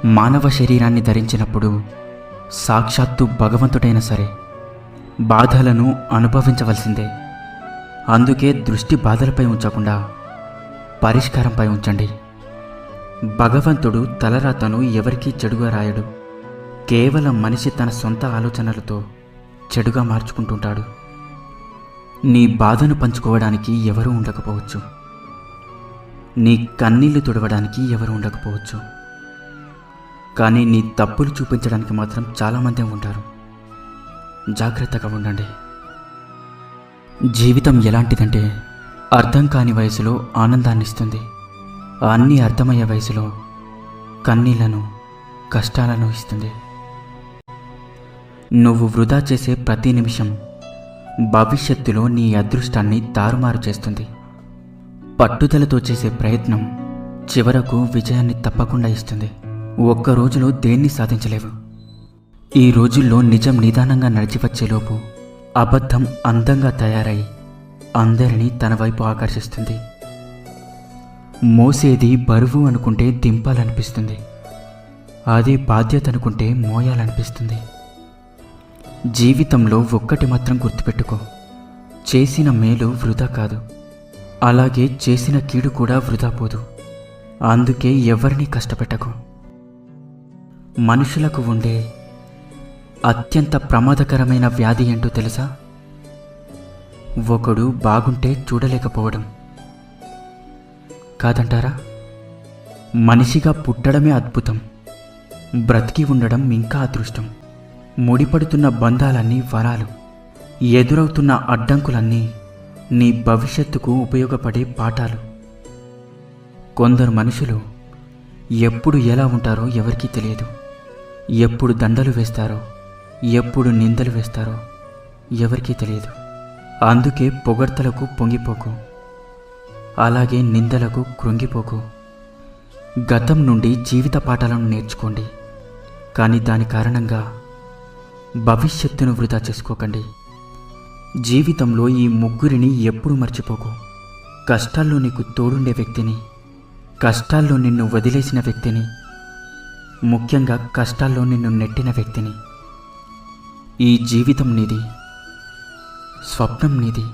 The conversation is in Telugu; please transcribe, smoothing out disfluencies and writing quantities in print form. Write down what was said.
మానవ శరీరాన్ని ధరించినప్పుడు సాక్షాత్తు భగవంతుడైనా సరే బాధలను అనుభవించవలసిందే. అందుకే దృష్టి బాధలపై ఉంచకుండా పరిష్కారంపై ఉంచండి. భగవంతుడు తలరాతను ఎవరికీ చెడుగా రాయడు. కేవలం మనిషి తన సొంత ఆలోచనలతో చెడుగా మార్చుకుంటుంటాడు. నీ బాధను పంచుకోవడానికి ఎవరూ ఉండకపోవచ్చు, నీ కన్నీళ్లు తుడవడానికి ఎవరు ఉండకపోవచ్చు, కానీ నీ తప్పులు చూపించడానికి మాత్రం చాలామంది ఉంటారు. జాగ్రత్తగా ఉండండి. జీవితం ఎలాంటిదంటే అర్థం కాని వయసులో ఆనందాన్ని ఇస్తుంది, అన్నీ అర్థమయ్యే వయసులో కన్నీళ్లను కష్టాలను ఇస్తుంది. నువ్వు వృధా చేసే ప్రతి నిమిషం భవిష్యత్తులో నీ అదృష్టాన్ని తారుమారు చేస్తుంది. పట్టుదలతో చేసే ప్రయత్నం చివరకు విజయాన్ని తప్పకుండా ఇస్తుంది. ఒక్క రోజులో దేన్ని సాధించలేవు. ఈ రోజుల్లో నిజం నిదానంగా నడిచివచ్చేలోపు అబద్ధం అందంగా తయారై అందరినీ తన వైపు ఆకర్షిస్తుంది. మోసేది బరువు అనుకుంటే దింపాలనిపిస్తుంది, అదే బాధ్యత అనుకుంటే మోయాలనిపిస్తుంది. జీవితంలో ఒక్కటి మాత్రం గుర్తుపెట్టుకో, చేసిన మేలు వృధా కాదు, అలాగే చేసిన కీడు కూడా వృధా పోదు. అందుకే ఎవరిని కష్టపెట్టకు. మనుషులకు ఉండే అత్యంత ప్రమాదకరమైన వ్యాధి ఏంటో తెలుసా? ఒకడు బాగుంటే చూడలేకపోవడం కాదంటారా? మనిషిగా పుట్టడమే అద్భుతం, బ్రతికి ఉండడం ఇంకా అదృష్టం. ముడిపడుతున్న బంధాలన్నీ వరాలు, ఎదురవుతున్న అడ్డంకులన్నీ నీ భవిష్యత్తుకు ఉపయోగపడే పాఠాలు. కొందరు మనుషులు ఎప్పుడు ఎలా ఉంటారో ఎవరికీ తెలియదు. ఎప్పుడు దండలు వేస్తారో, ఎప్పుడు నిందలు వేస్తారో ఎవరికీ తెలియదు. అందుకే పొగడ్తలకు పొంగిపోకు, అలాగే నిందలకు కృంగిపోకు. గతం నుండి జీవిత పాఠాలను నేర్చుకోండి, కానీ దాని కారణంగా భవిష్యత్తును వృధా చేసుకోకండి. జీవితంలో ఈ ముగ్గురిని ఎప్పుడూ మర్చిపోకు. కష్టాల్లో నీకు తోడుండే వ్యక్తిని, కష్టాల్లో నిన్ను వదిలేసిన వ్యక్తిని, ముఖ్యంగా కష్టాల్లో నిన్ను నెట్టిన వ్యక్తిని. ఈ జీవితం నీది, స్వప్నం నీది.